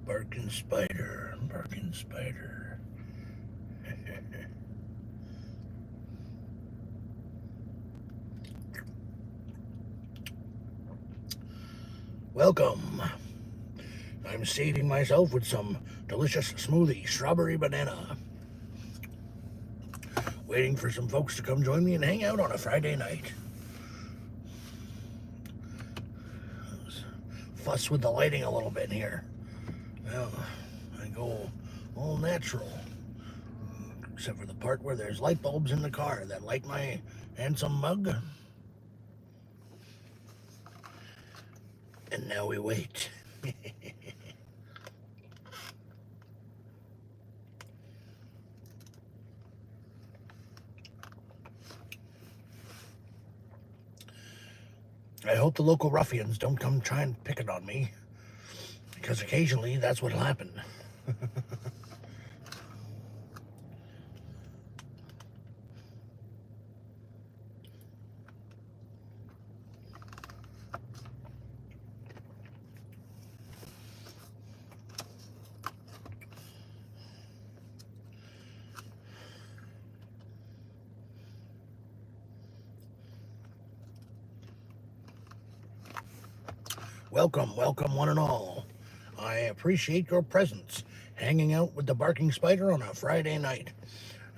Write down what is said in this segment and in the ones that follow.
Barking spider, barking spider. Welcome. I'm sating myself with some delicious smoothie, strawberry banana. Waiting for some folks to come join me and hang out on a Friday night. Fuss with the lighting a little bit here. Well, I go all natural. Except for the part where there's light bulbs in the car that light my handsome mug. And now we wait. I hope the local ruffians don't come try and pick it on me, because occasionally that's what'll happen. Welcome, welcome, one and all. I appreciate your presence, hanging out with the barking spider on a Friday night.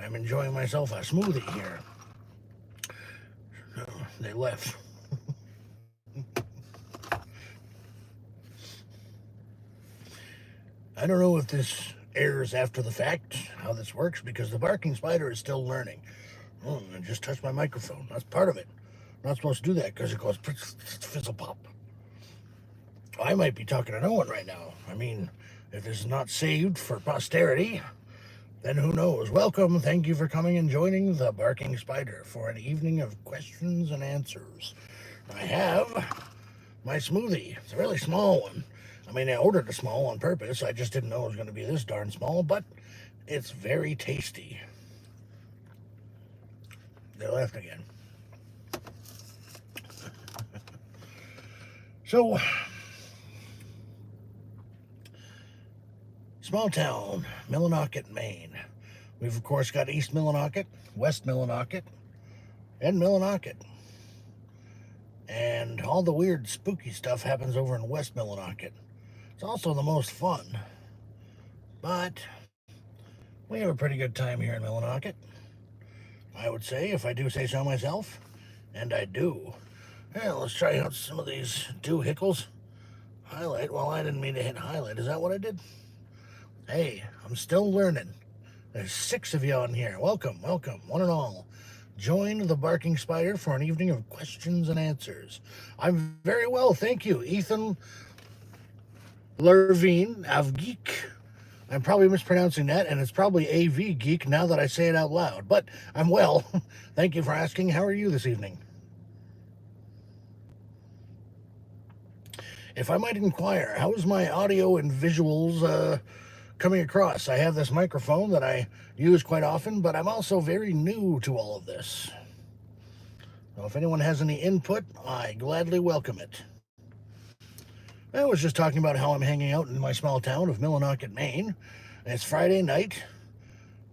I'm enjoying myself a smoothie here. Oh, they left. I don't know if this airs after the fact, how this works, because the barking spider is still learning. Oh, I just touched my microphone. That's part of it. I'm not supposed to do that because it goes fizzle pop. I might be talking to no one right now. I mean, if this is not saved for posterity, then who knows? Welcome. Thank you for coming and joining the Barking Spider for an evening of questions and answers. I have my smoothie. It's a really small one. I mean, I ordered a small on purpose. I just didn't know it was going to be this darn small, but it's very tasty. They left again. So, small town, Millinocket, Maine. We've, of course, got East Millinocket, West Millinocket, and Millinocket. And all the weird, spooky stuff happens over in West Millinocket. It's also the most fun. But we have a pretty good time here in Millinocket, I would say, if I do say so myself. And I do. Yeah, let's try out some of these doohickeys. Highlight. Well, I didn't mean to hit highlight. Is that what I did? Hey, I'm still learning. There's 6 of you on here. Welcome, welcome, one and all. Join the Barking Spider for an evening of questions and answers. I'm very well, thank you. Ethan Lervine of Geek. I'm probably mispronouncing that, and it's probably AV Geek now that I say it out loud. But I'm well. Thank you for asking. How are you this evening? If I might inquire, how is my audio and visuals coming across? I have this microphone that I use quite often, but I'm also very new to all of this. So if anyone has any input, I gladly welcome it. I was just talking about how I'm hanging out in my small town of Millinocket, Maine. It's Friday night,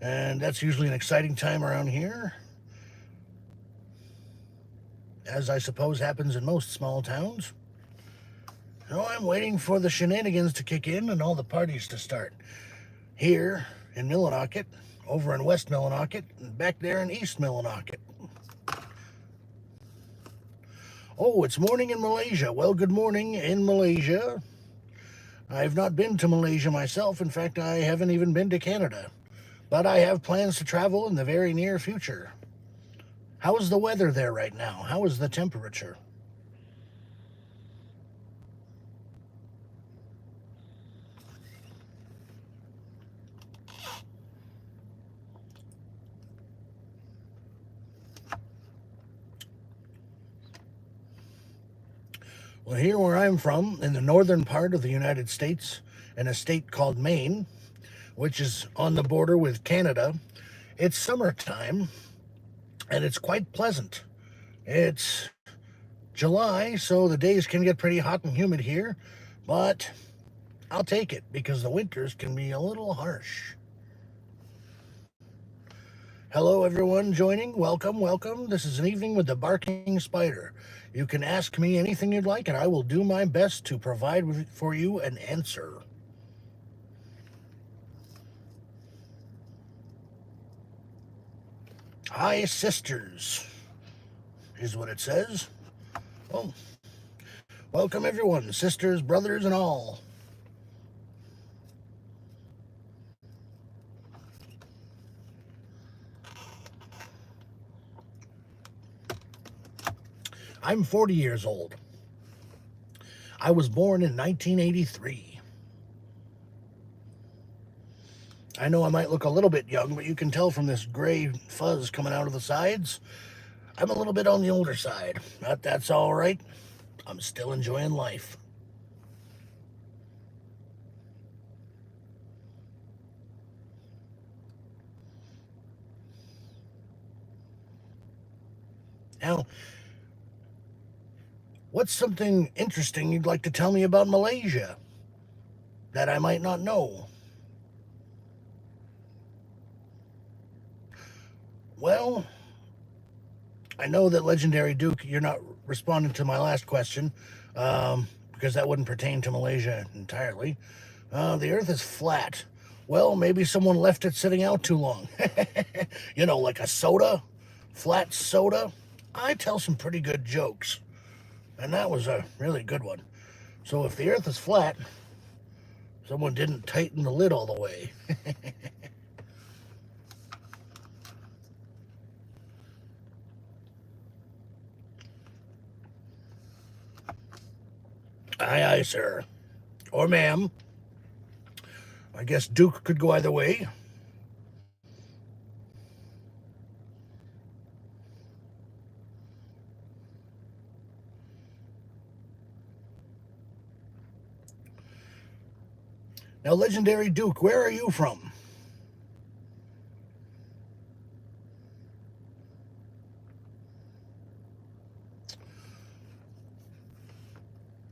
and that's usually an exciting time around here, as I suppose happens in most small towns. So I'm waiting for the shenanigans to kick in and all the parties to start. Here in Millinocket, over in West Millinocket, and back there in East Millinocket. Oh, it's morning in Malaysia. Well, good morning in Malaysia. I've not been to Malaysia myself. In fact, I haven't even been to Canada. But I have plans to travel in the very near future. How is the weather there right now? How is the temperature? Well, here where I'm from, in the northern part of the United States, in a state called Maine, which is on the border with Canada, it's summertime and it's quite pleasant. It's July, so the days can get pretty hot and humid here, but I'll take it because the winters can be a little harsh. Hello, everyone joining. Welcome, welcome. This is an evening with the Barking Spider. You can ask me anything you'd like, and I will do my best to provide for you an answer. Hi, sisters, is what it says. Oh, welcome, everyone, sisters, brothers, and all. I'm 40 years old. I was born in 1983. I know I might look a little bit young, but you can tell from this gray fuzz coming out of the sides, I'm a little bit on the older side. But that's all right. I'm still enjoying life. Now, what's something interesting you'd like to tell me about Malaysia that I might not know? Well, I know that Legendary Duke, you're not responding to my last question because that wouldn't pertain to Malaysia entirely. The Earth is flat. Well, maybe someone left it sitting out too long. You know, like a soda, flat soda. I tell some pretty good jokes, and that was a really good one. So if the Earth is flat, someone didn't tighten the lid all the way. Aye, aye, sir. Or ma'am. I guess Duke could go either way. Now, Legendary Duke, where are you from?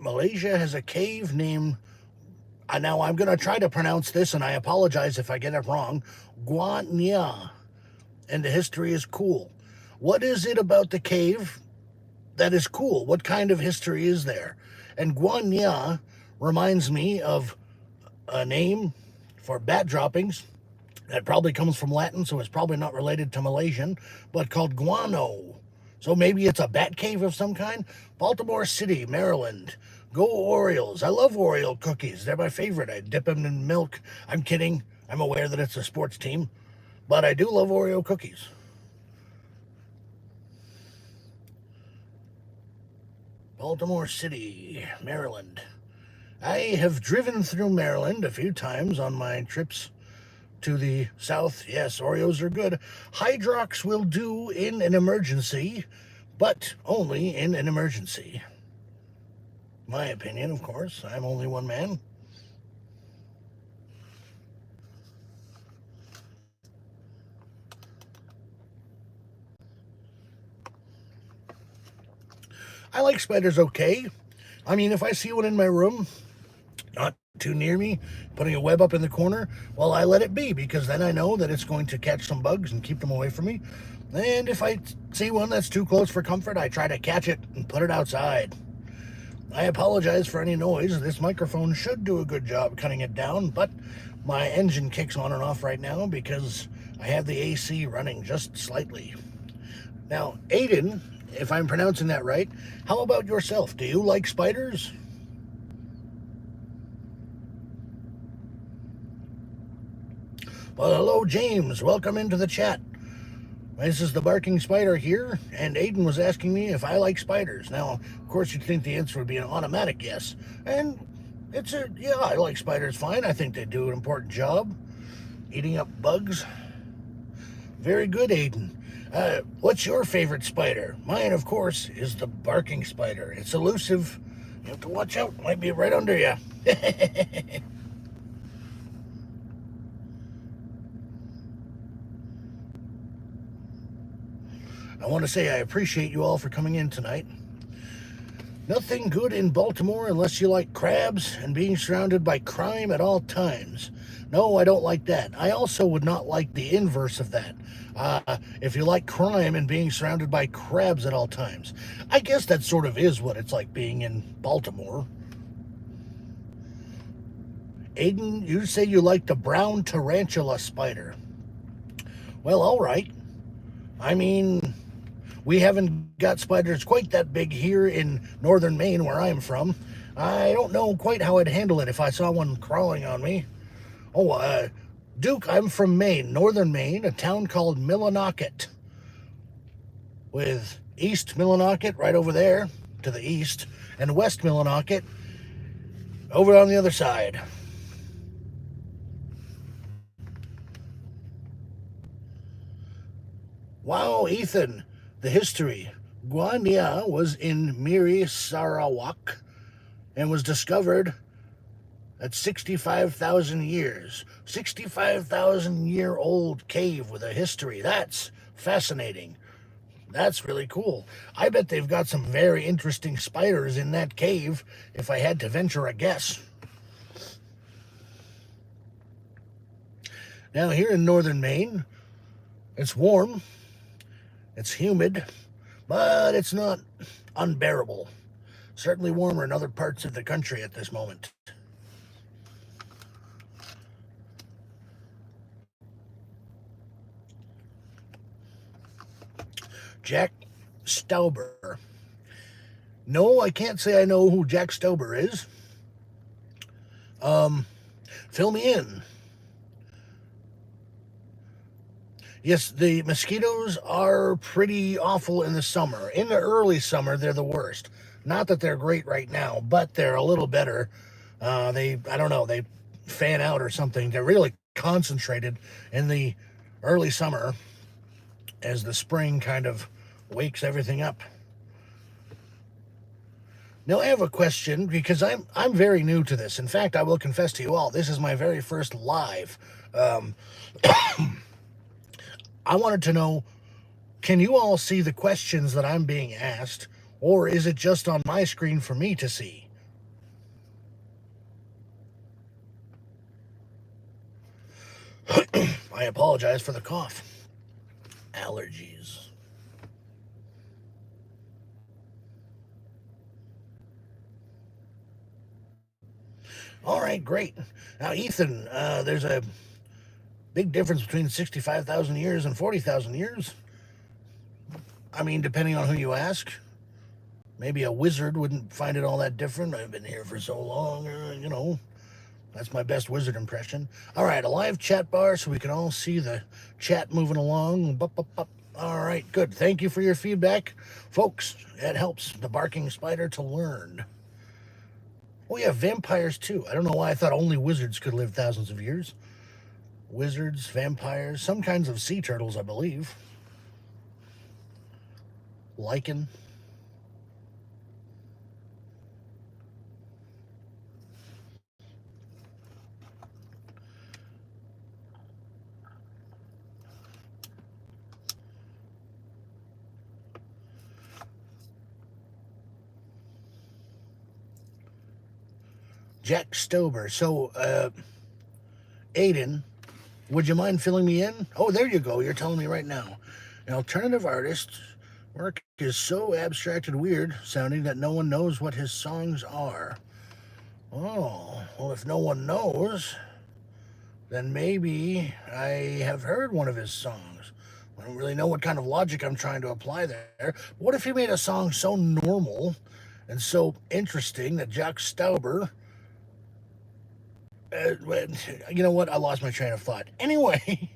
Malaysia has a cave named. Now, I'm going to try to pronounce this, and I apologize if I get it wrong. Gua Nia. And the history is cool. What is it about the cave that is cool? What kind of history is there? And Gua Nia reminds me of a name for bat droppings that probably comes from Latin, so it's probably not related to Malaysian, but called guano. So maybe it's a bat cave of some kind? Baltimore City, Maryland. Go Orioles. I love Oreo cookies. They're my favorite. I dip them in milk. I'm kidding. I'm aware that it's a sports team, but I do love Oreo cookies. Baltimore City, Maryland. I have driven through Maryland a few times on my trips to the south. Yes, Oreos are good. Hydrox will do in an emergency, but only in an emergency. My opinion, of course. I'm only one man. I like spiders okay. I mean, if I see one in my room, not too near me, putting a web up in the corner, well, I let it be because then I know that it's going to catch some bugs and keep them away from me. And if I see one that's too close for comfort, I try to catch it and put it outside. I apologize for any noise. This microphone should do a good job cutting it down, but my engine kicks on and off right now because I have the AC running just slightly. Now, Aiden, if I'm pronouncing that right, how about yourself? Do you like spiders? Well, hello, James. Welcome into the chat. This is the Barking Spider here, and Aiden was asking me if I like spiders. Now, of course, you'd think the answer would be an automatic yes. And yeah, I like spiders fine. I think they do an important job eating up bugs. Very good, Aiden. What's your favorite spider? Mine, of course, is the barking spider. It's elusive. You have to watch out. Might be right under you. I want to say I appreciate you all for coming in tonight. Nothing good in Baltimore unless you like crabs and being surrounded by crime at all times. No, I don't like that. I also would not like the inverse of that. If you like crime and being surrounded by crabs at all times. I guess that sort of is what it's like being in Baltimore. Aiden, you say you like the brown tarantula spider. Well, all right. I mean, we haven't got spiders quite that big here in northern Maine, where I'm from. I don't know quite how I'd handle it if I saw one crawling on me. Oh, Duke, I'm from Maine, northern Maine, a town called Millinocket, with East Millinocket right over there to the east, and West Millinocket over on the other side. Wow, Ethan, the history. Guania was in Miri, Sarawak, and was discovered at 65,000 years. 65,000-year-old cave with a history. That's fascinating. That's really cool. I bet they've got some very interesting spiders in that cave, if I had to venture a guess. Now, here in northern Maine, it's warm, it's humid, but it's not unbearable. Certainly warmer in other parts of the country at this moment. Jack Stauber. No, I can't say I know who Jack Stauber is. Fill me in. Yes, the mosquitoes are pretty awful in the summer. In the early summer, they're the worst. Not that they're great right now, but they're a little better. I don't know, they fan out or something. They're really concentrated in the early summer as the spring kind of wakes everything up. Now I have a question because I'm very new to this. In fact, I will confess to you all, this is my very first live. I wanted to know, can you all see the questions that I'm being asked, or is it just on my screen for me to see? I apologize for the cough. Allergies. All right, great. Now, Ethan, there's a big difference between 65,000 years and 40,000 years. I mean, depending on who you ask. Maybe a wizard wouldn't find it all that different. I've been here for so long, That's my best wizard impression. All right, a live chat bar so we can all see the chat moving along. Bup, bup, bup. All right, good. Thank you for your feedback. Folks, it helps the barking spider to learn. Oh, yeah, vampires too. I don't know why I thought only wizards could live thousands of years. Wizards, vampires, some kinds of sea turtles, I believe. Lichen. Jack Stober. So, Aiden, would you mind filling me in? Oh, there you go. You're telling me right now. An alternative artist work is so abstract and weird sounding that no one knows what his songs are. Oh, well, if no one knows, then maybe I have heard one of his songs. I don't really know what kind of logic I'm trying to apply there. What if he made a song so normal and so interesting that Jack Stauber you know what? I lost my train of thought. Anyway,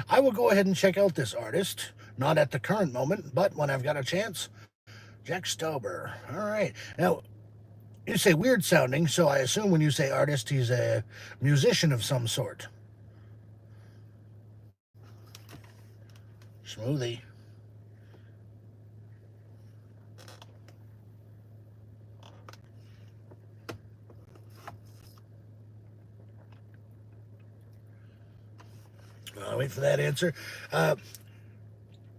I will go ahead and check out this artist. Not at the current moment, but when I've got a chance. Jack Stauber. All right. Now, you say weird sounding, so I assume when you say artist, he's a musician of some sort. Smoothie. I'll wait for that answer.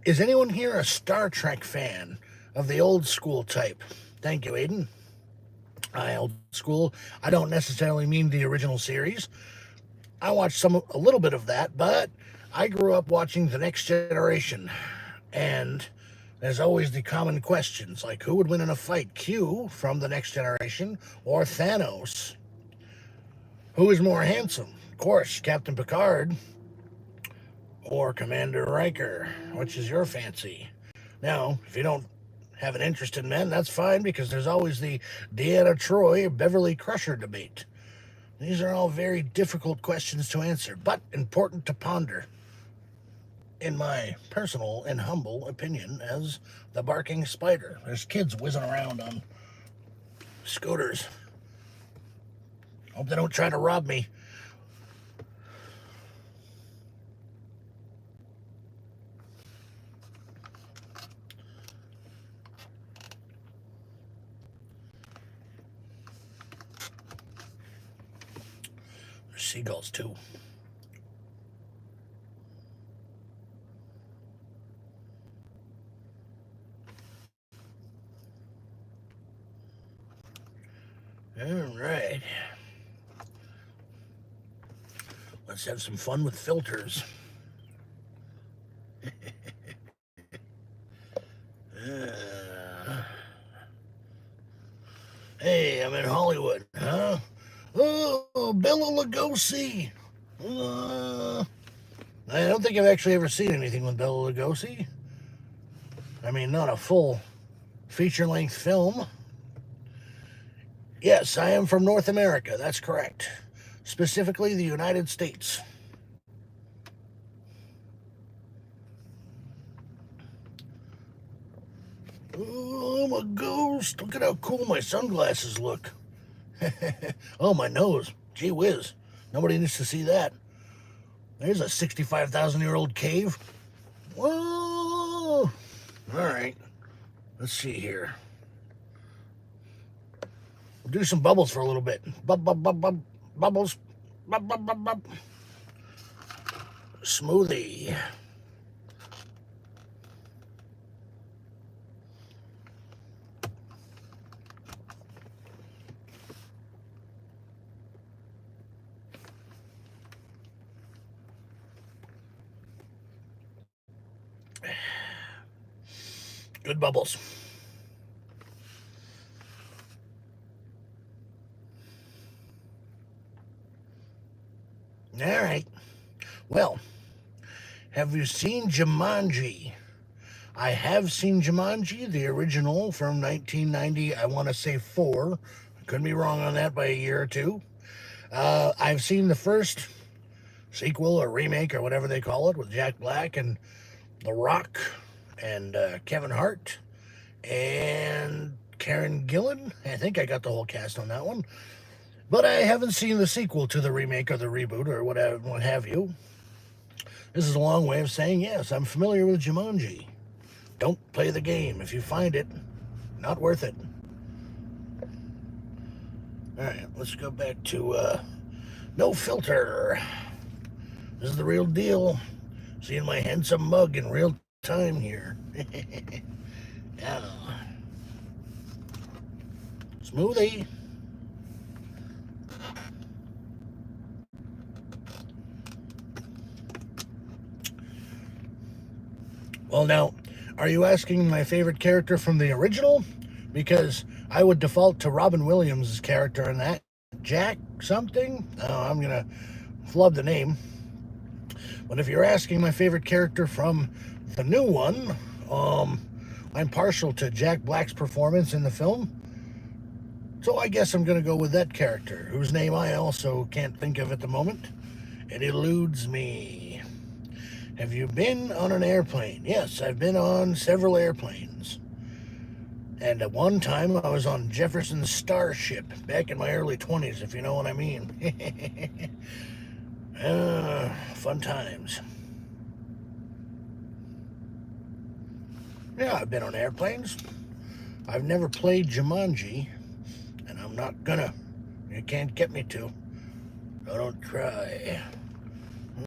Is anyone here a Star Trek fan of the old school type? Thank you, Aiden. Old school. I don't necessarily mean the original series. I watched a little bit of that, but I grew up watching The Next Generation, and there's always the common questions like who would win in a fight, Q from The Next Generation or Thanos? Who is more handsome? Of course, Captain Picard or Commander Riker. Which is your fancy? Now, if you don't have an interest in men, that's fine because there's always the Deanna Troy Beverly Crusher debate. These are all very difficult questions to answer, but important to ponder, in my personal and humble opinion, as the barking spider. There's kids whizzing around on scooters. Hope they don't try to rob me. There's seagulls too. All right. Let's have some fun with filters. Hey, I'm in Hollywood, huh? Oh, Bela Lugosi. I don't think I've actually ever seen anything with Bela Lugosi. I mean, not a full feature-length film. Yes, I am from North America. That's correct. Specifically, the United States. Oh, I'm a ghost. Look at how cool my sunglasses look. Oh, my nose. Gee whiz. Nobody needs to see that. There's a 65,000-year-old cave. Whoa. All right. Let's see here. We'll do some bubbles for a little bit. Bubbles. Smoothie. Good bubbles. All right. Well, have you seen Jumanji? I have seen Jumanji, the original from 1990. I want to say 4. I could be wrong on that by a year or two. I've seen the first sequel or remake or whatever they call it with Jack Black and The Rock and Kevin Hart and Karen Gillan. I think I got the whole cast on that one. But I haven't seen the sequel to the remake or the reboot or whatever, what have you. This is a long way of saying yes, I'm familiar with Jumanji. Don't play the game. If you find it, not worth it. All right, let's go back to no filter. This is the real deal. Seeing my handsome mug in real time here. Yeah. Smoothie. Well, now, are you asking my favorite character from the original? Because I would default to Robin Williams' character in that. Jack something? Oh, I'm going to flub the name. But if you're asking my favorite character from the new one, I'm partial to Jack Black's performance in the film. So I guess I'm going to go with that character, whose name I also can't think of at the moment. It eludes me. Have you been on an airplane? Yes, I've been on several airplanes. And at one time, I was on Jefferson's Starship back in my early 20s, if you know what I mean. Fun times. Yeah, I've been on airplanes. I've never played Jumanji, and I'm not gonna. You can't get me to. I don't try.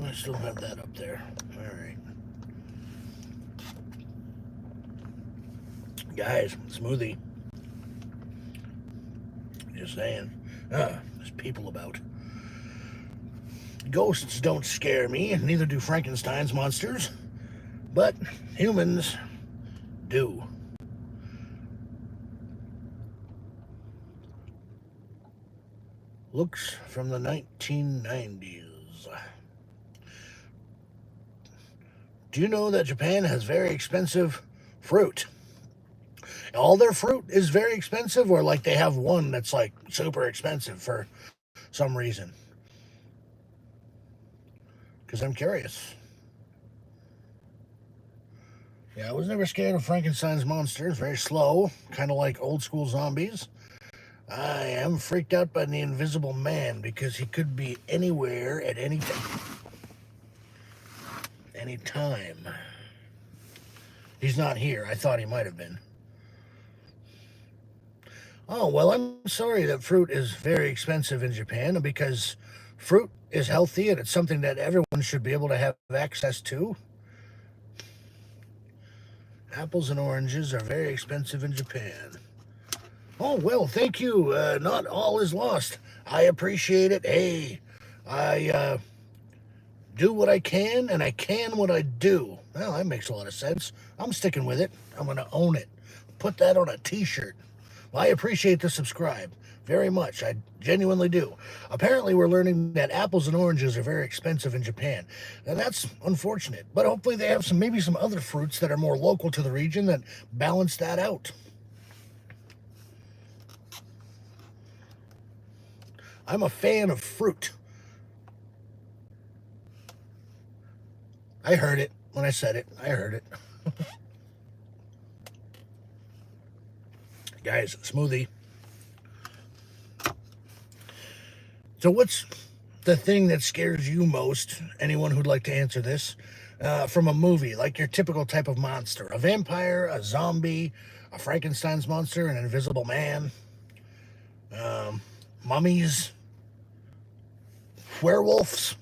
I still have that up there. All right. Guys, smoothie. Just saying. There's people about. Ghosts don't scare me, neither do Frankenstein's monsters. But humans do. Looks from the 1990s. Do you know that Japan has very expensive fruit? All their fruit is very expensive, or like they have one that's like super expensive for some reason? Because I'm curious. Yeah, I was never scared of Frankenstein's monsters. Very slow, kind of like old school zombies. I am freaked out by the Invisible Man because he could be anywhere at any time. He's not here. I thought he might have been. Oh, well, I'm sorry that fruit is very expensive in Japan because fruit is healthy and it's something that everyone should be able to have access to. Apples and oranges are very expensive in Japan. Oh, well, thank you. Not all is lost. I appreciate it. Hey, I do what I can, and I can what I do. Well, that makes a lot of sense. I'm sticking with it. I'm going to own it. Put that on a t-shirt. Well, I appreciate the subscribe very much. I genuinely do. Apparently, we're learning that apples and oranges are very expensive in Japan. And that's unfortunate. But hopefully they have maybe some other fruits that are more local to the region that balance that out. I'm a fan of fruit. I heard it when I said it. I heard it. Guys, smoothie. So what's the thing that scares you most? Anyone who'd like to answer this? From a movie, like your typical type of monster. A vampire, a zombie, a Frankenstein's monster, an invisible man, mummies, werewolves.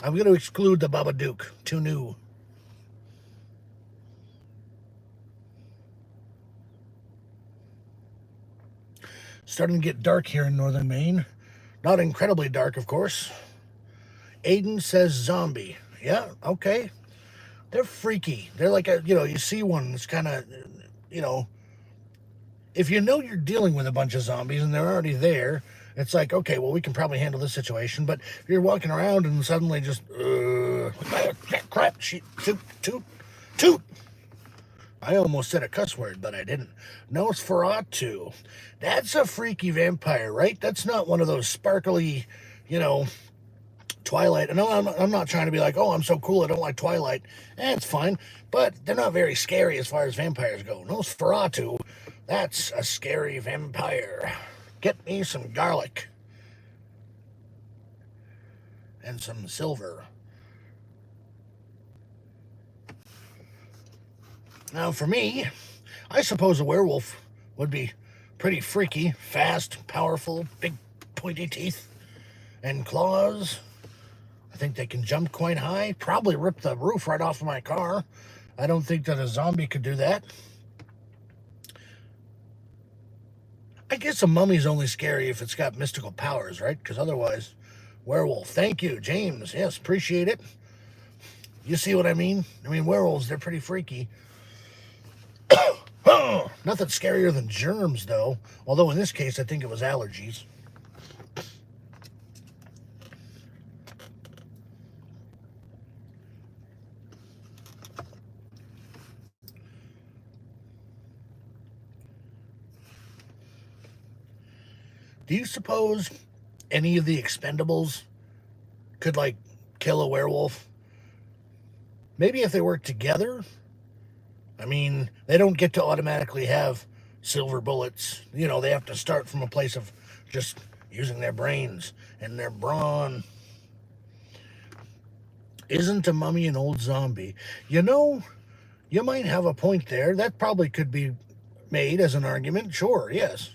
I'm going to exclude the Babadook. Too new. Starting to get dark here in northern Maine. Not incredibly dark, of course. Aiden says zombie. Yeah, okay. They're freaky. They're like you see one that's kind of, if you know you're dealing with a bunch of zombies and they're already there, it's like, okay, well, we can probably handle this situation. But if you're walking around and suddenly just, crap, toot. I almost said a cuss word, but I didn't. Nosferatu. That's a freaky vampire, right? That's not one of those sparkly, Twilight. And I'm not trying to be like, oh, I'm so cool, I don't like Twilight. It's fine. But they're not very scary as far as vampires go. Nosferatu, that's a scary vampire. Get me some garlic. And some silver. Now, for me, I suppose a werewolf would be pretty freaky, fast, powerful, big pointy teeth and claws. I think they can jump quite high, probably rip the roof right off of my car. I don't think that a zombie could do that. I guess a mummy's only scary if it's got mystical powers, right? Because otherwise, werewolf. Thank you, James. Yes, appreciate it. You see what I mean? I mean, werewolves, they're pretty freaky. Nothing scarier than germs, though. Although in this case, I think it was allergies. Do you suppose any of the Expendables could, kill a werewolf? Maybe if they work together? I mean, they don't get to automatically have silver bullets. They have to start from a place of just using their brains and their brawn. Isn't a mummy an old zombie? You might have a point there. That probably could be made as an argument. Sure, yes.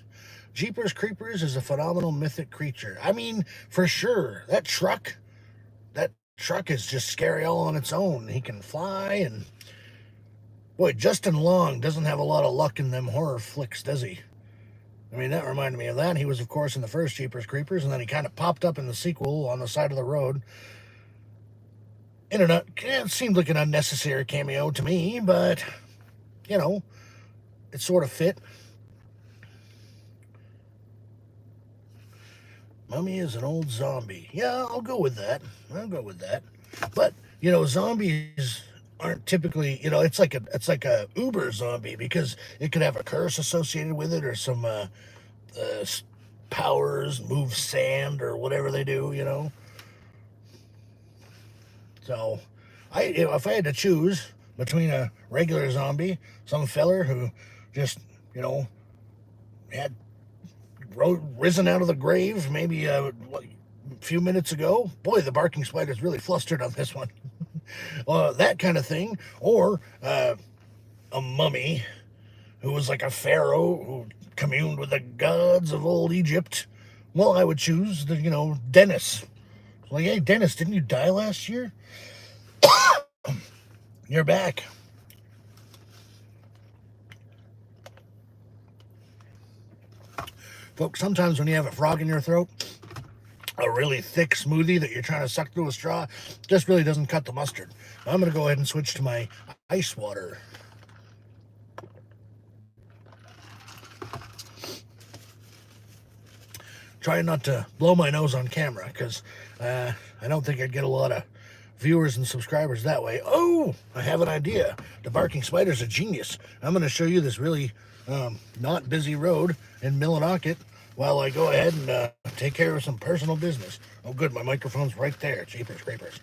Jeepers Creepers is a phenomenal mythic creature. I mean, for sure. That truck is just scary all on its own. He can fly, and Boy, Justin Long doesn't have a lot of luck in them horror flicks, does he? I mean, that reminded me of that. He was, of course, in the first Jeepers Creepers, and then he kind of popped up in the sequel on the side of the road. It seemed like an unnecessary cameo to me, but, you know, it sort of fit. Mummy is an old zombie. Yeah, I'll go with that. But, zombies aren't typically, it's like a uber zombie, because it could have a curse associated with it, or some powers, move sand, or whatever they do. So, if I had to choose between a regular zombie, some feller who just, had risen out of the grave maybe a few minutes ago. Boy, the barking spider's really flustered on this one. That kind of thing. Or a mummy who was like a pharaoh who communed with the gods of old Egypt. Well, I would choose Dennis. Like, hey, Dennis, didn't you die last year? You're back. Folks, sometimes when you have a frog in your throat, a really thick smoothie that you're trying to suck through a straw just really doesn't cut the mustard. I'm going to go ahead and switch to my ice water. Trying not to blow my nose on camera, because I don't think I'd get a lot of viewers and subscribers that way. Oh, I have an idea. The barking spider's a genius. I'm going to show you this really not busy road in Millinocket while I go ahead and take care of some personal business. Oh, good, my microphone's right there. Jeepers Creepers.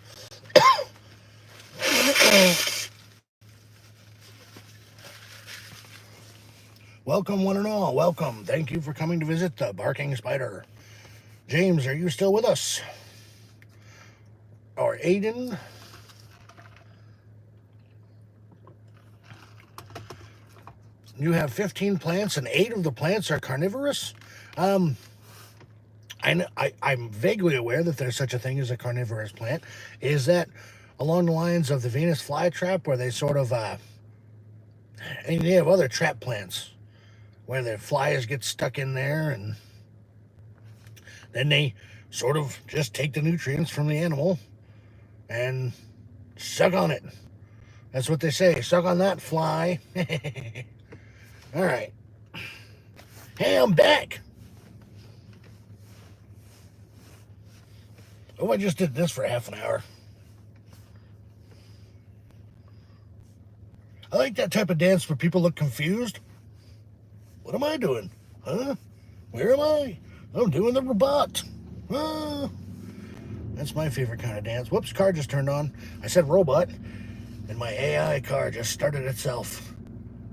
Welcome, one and all. Welcome. Thank you for coming to visit the Barking Spider. James, are you still with us? Or Aiden? You have 15 plants, and 8 of the plants are carnivorous? I'm vaguely aware that there's such a thing as a carnivorous plant. Is that along the lines of the Venus flytrap, where they sort of, and they have other trap plants where the flies get stuck in there, and then they sort of just take the nutrients from the animal and suck on it. That's what they say. Suck on that, fly. All right. Hey, I'm back. Oh, I just did this for half an hour. I like that type of dance where people look confused. What am I doing? Huh? Where am I? I'm doing the robot. That's my favorite kind of dance. Whoops, car just turned on. I said robot, and my AI car just started itself.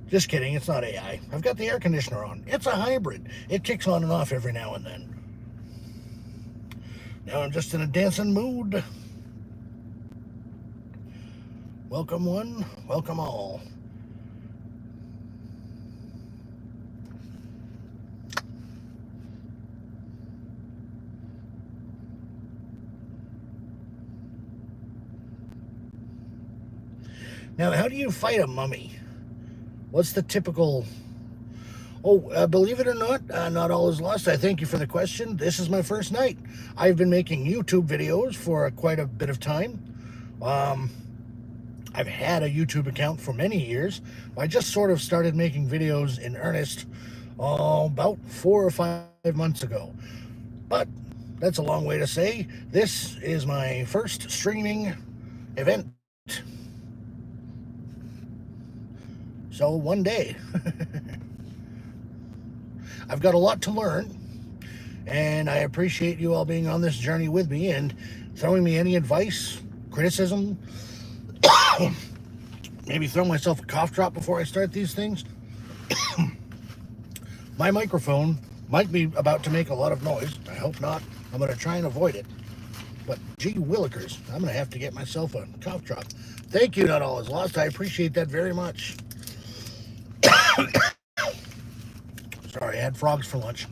Just kidding, it's not AI. I've got the air conditioner on. It's a hybrid. It kicks on and off every now and then. Now I'm just in a dancing mood. Welcome one, welcome all. Now, how do you fight a mummy? What's the typical... Oh, believe it or not, not all is lost. I thank you for the question. This is my first night. I've been making YouTube videos for quite a bit of time. I've had a YouTube account for many years. I just sort of started making videos in earnest about 4 or 5 months ago. But that's a long way to say this is my first streaming event. So one day. I've got a lot to learn, and I appreciate you all being on this journey with me and throwing me any advice, criticism, maybe throw myself a cough drop before I start these things. My microphone might be about to make a lot of noise. I hope not. I'm going to try and avoid it. But gee willikers, I'm going to have to get myself a cough drop. Thank you, Not All Is Lost. I appreciate that very much. Sorry, I had frogs for lunch.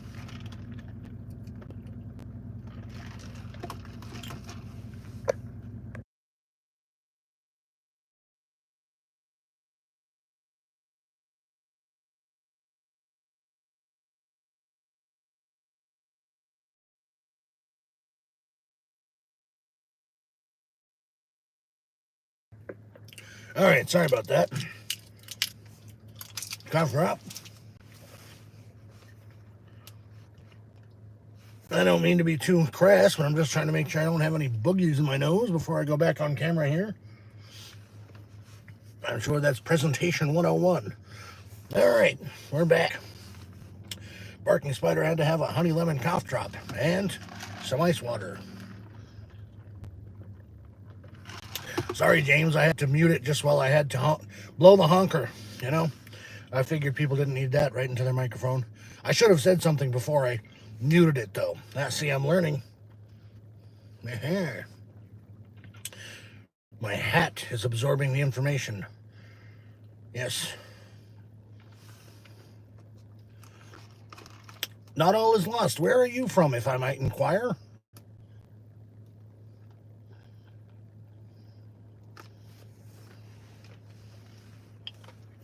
All right, sorry about that. Cough drop. I don't mean to be too crass, but I'm just trying to make sure I don't have any boogies in my nose before I go back on camera here. I'm sure that's presentation 101. All right, we're back. Barking Spider had to have a honey lemon cough drop and some ice water. Sorry, James, I had to mute it just while I had to blow the honker, you know? I figured people didn't need that right into their microphone. I should have said something before I muted it, though. See, I'm learning. My hat is absorbing the information. Yes. Not all is lost. Where are you from, if I might inquire?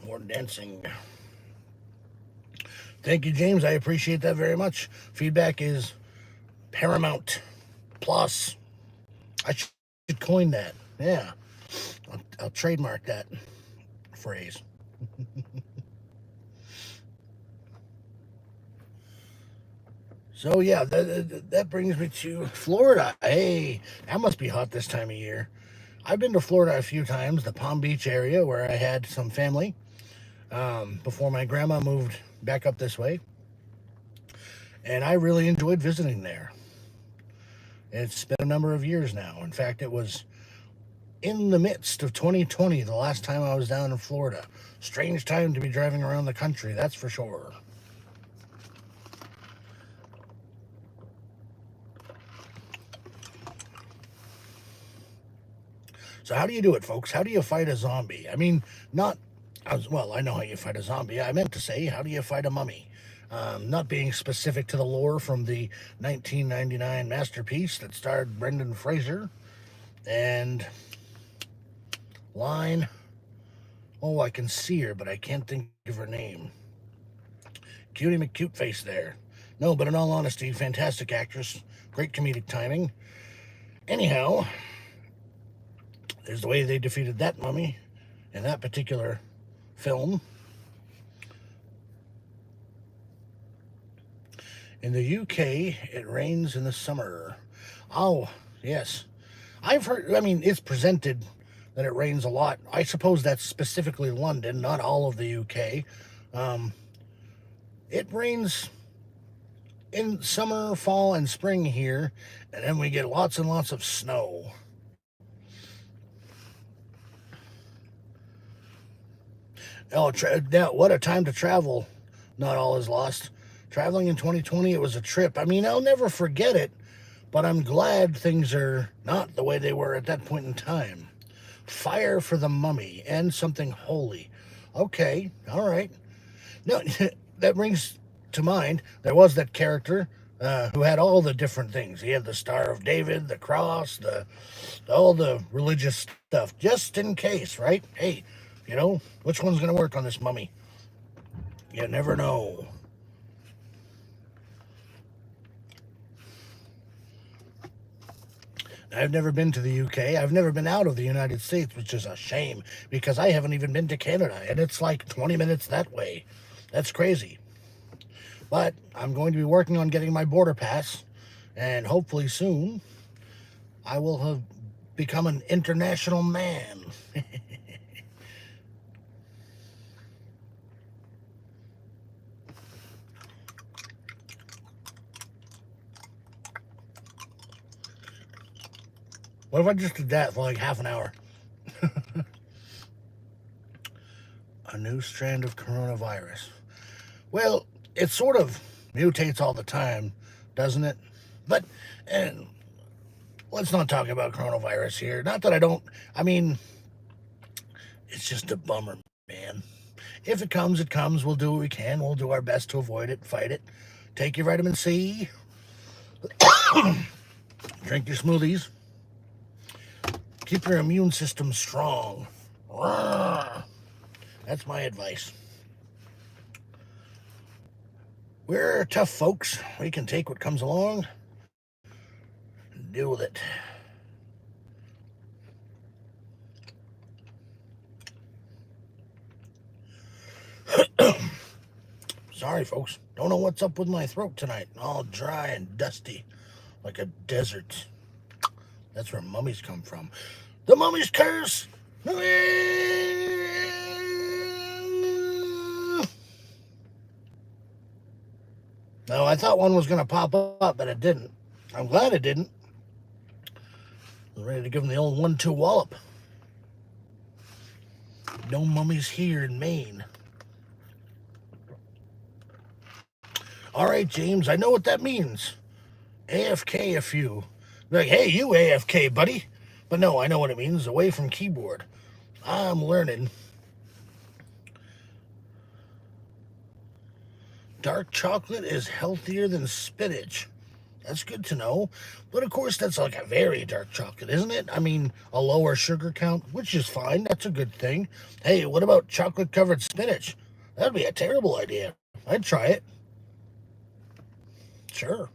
More dancing. Thank you, James. I appreciate that very much. Feedback is paramount. Plus. I should coin that. Yeah. I'll trademark that phrase. So, yeah, that brings me to Florida. Hey, that must be hot this time of year. I've been to Florida a few times, the Palm Beach area where I had some family before my grandma moved back up this way. And I really enjoyed visiting there. It's been a number of years now. In fact, it was in the midst of 2020 the last time I was down in Florida. Strange time to be driving around the country, that's for sure. So how do you do it, folks? How do you fight a zombie? I mean, not well, I know how you fight a zombie. I meant to say, how do you fight a mummy? Not being specific to the lore from the 1999 masterpiece that starred Brendan Fraser and line. Oh, I can see her, but I can't think of her name. Cutie McCuteface there. No, but in all honesty, fantastic actress, great comedic timing. Anyhow, there's the way they defeated that mummy in that particular film. In the UK, it rains in the summer. Oh, yes. I've heard, I mean, it's presented that it rains a lot. I suppose that's specifically London, not all of the UK. It rains in summer, fall, and spring here, and then we get lots and lots of snow. Oh, now, what a time to travel. Not all is lost. Traveling in 2020, it was a trip. I mean, I'll never forget it, but I'm glad things are not the way they were at that point in time. Fire for the mummy and something holy. Okay, all right. No, that brings to mind there was that character who had all the different things. He had the Star of David, the cross, all the religious stuff, just in case, right? Hey, you know, which one's going to work on this mummy? You never know. I've never been to the UK. I've never been out of the United States, which is a shame because I haven't even been to Canada, and it's like 20 minutes that way. That's crazy. But I'm going to be working on getting my border pass, and hopefully soon I will have become an international man. What if I just did that for like half an hour? A new strand of coronavirus. Well, it sort of mutates all the time, doesn't it? But and let's not talk about coronavirus here. Not that I don't. I mean, it's just a bummer, man. If it comes, it comes. We'll do what we can. We'll do our best to avoid it, fight it. Take your vitamin C. Drink your smoothies. Keep your immune system strong. That's my advice. We're tough folks. We can take what comes along and deal with it. Sorry, folks. Don't know what's up with my throat tonight. All dry and dusty, like a desert. That's where mummies come from. The mummy's curse! No, I thought one was going to pop up, but it didn't. I'm glad it didn't. I was ready to give him the old 1-2 wallop. No mummies here in Maine. All right, James, I know what that means. AFK a few. Like, hey, you AFK, buddy. But no, I know what it means. Away from keyboard. I'm learning. Dark chocolate is healthier than spinach. That's good to know. But of course, that's like a very dark chocolate, isn't it? I mean, a lower sugar count, which is fine. That's a good thing. Hey, what about chocolate-covered spinach? That'd be a terrible idea. I'd try it. Sure.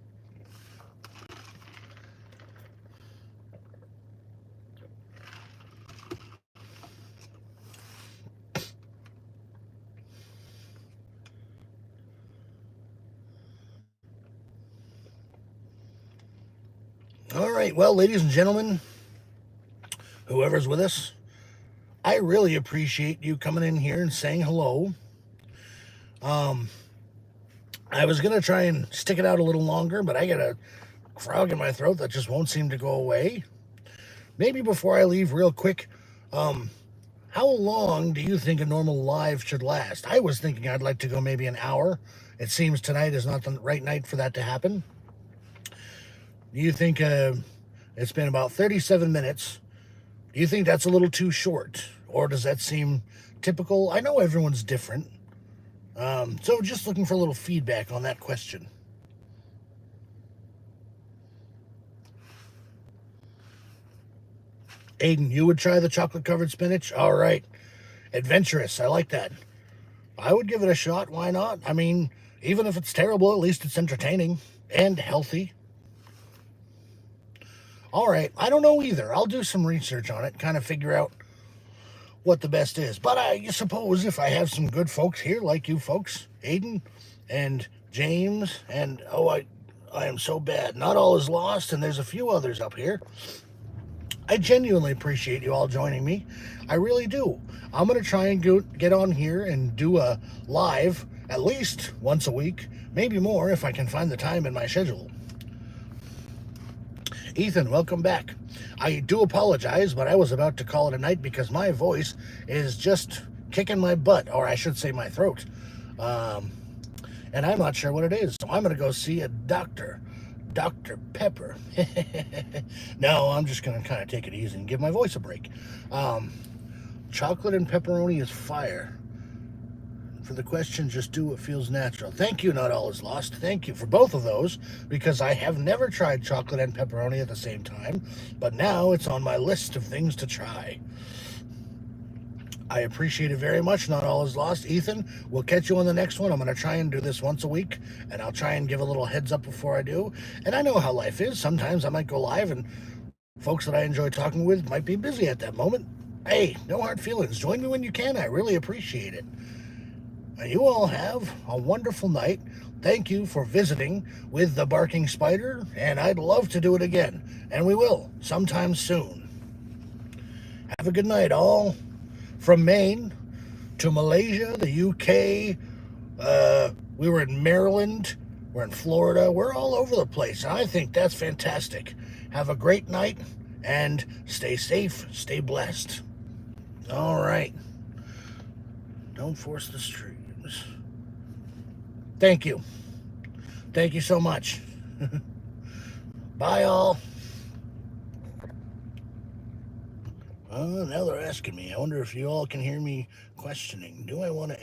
All right, well, ladies and gentlemen, whoever's with us, I really appreciate you coming in here and saying hello. I was going to try and stick it out a little longer, but I got a frog in my throat that just won't seem to go away. Maybe before I leave real quick, how long do you think a normal live should last? I was thinking I'd like to go maybe an hour. It seems tonight is not the right night for that to happen. Do you think it's been about 37 minutes? Do you think that's a little too short? Or does that seem typical? I know everyone's different. So just looking for a little feedback on that question. Aiden, you would try the chocolate-covered spinach? All right. Adventurous. I like that. I would give it a shot. Why not? I mean, even if it's terrible, at least it's entertaining and healthy. All right. I don't know either. I'll do some research on it, kind of figure out what the best is. But I suppose if I have some good folks here, like you folks, Aiden and James, and I am so bad. Not all is lost, and there's a few others up here. I genuinely appreciate you all joining me. I really do. I'm going to try and get on here and do a live at least once a week, maybe more if I can find the time in my schedule. Ethan, welcome back. I do apologize, but I was about to call it a night because my voice is just kicking my butt, or I should say my throat. And I'm not sure what it is, so I'm going to go see a doctor. Dr. Pepper. No, I'm just going to kind of take it easy and give my voice a break. Chocolate and pepperoni is fire. For the question, just do what feels natural. Thank you, Not All Is Lost. Thank you for both of those, because I have never tried chocolate and pepperoni at the same time, but now it's on my list of things to try. I appreciate it very much. Not All Is Lost. Ethan, we'll catch you on the next one. I'm going to try and do this once a week, and I'll try and give a little heads up before I do. And I know how life is. Sometimes I might go live, and folks that I enjoy talking with might be busy at that moment. Hey, no hard feelings. Join me when you can. I really appreciate it. You all have a wonderful night. Thank you for visiting with the Barking Spider, and I'd love to do it again, and we will sometime soon. Have a good night, all. From Maine to Malaysia, the UK, we were in Maryland, we're in Florida, we're all over the place, and I think that's fantastic. Have a great night, and stay safe, stay blessed. All right. Don't force the streams. Thank you. Thank you so much. Bye, all. Now they're asking me. I wonder if you all can hear me questioning. Do I want to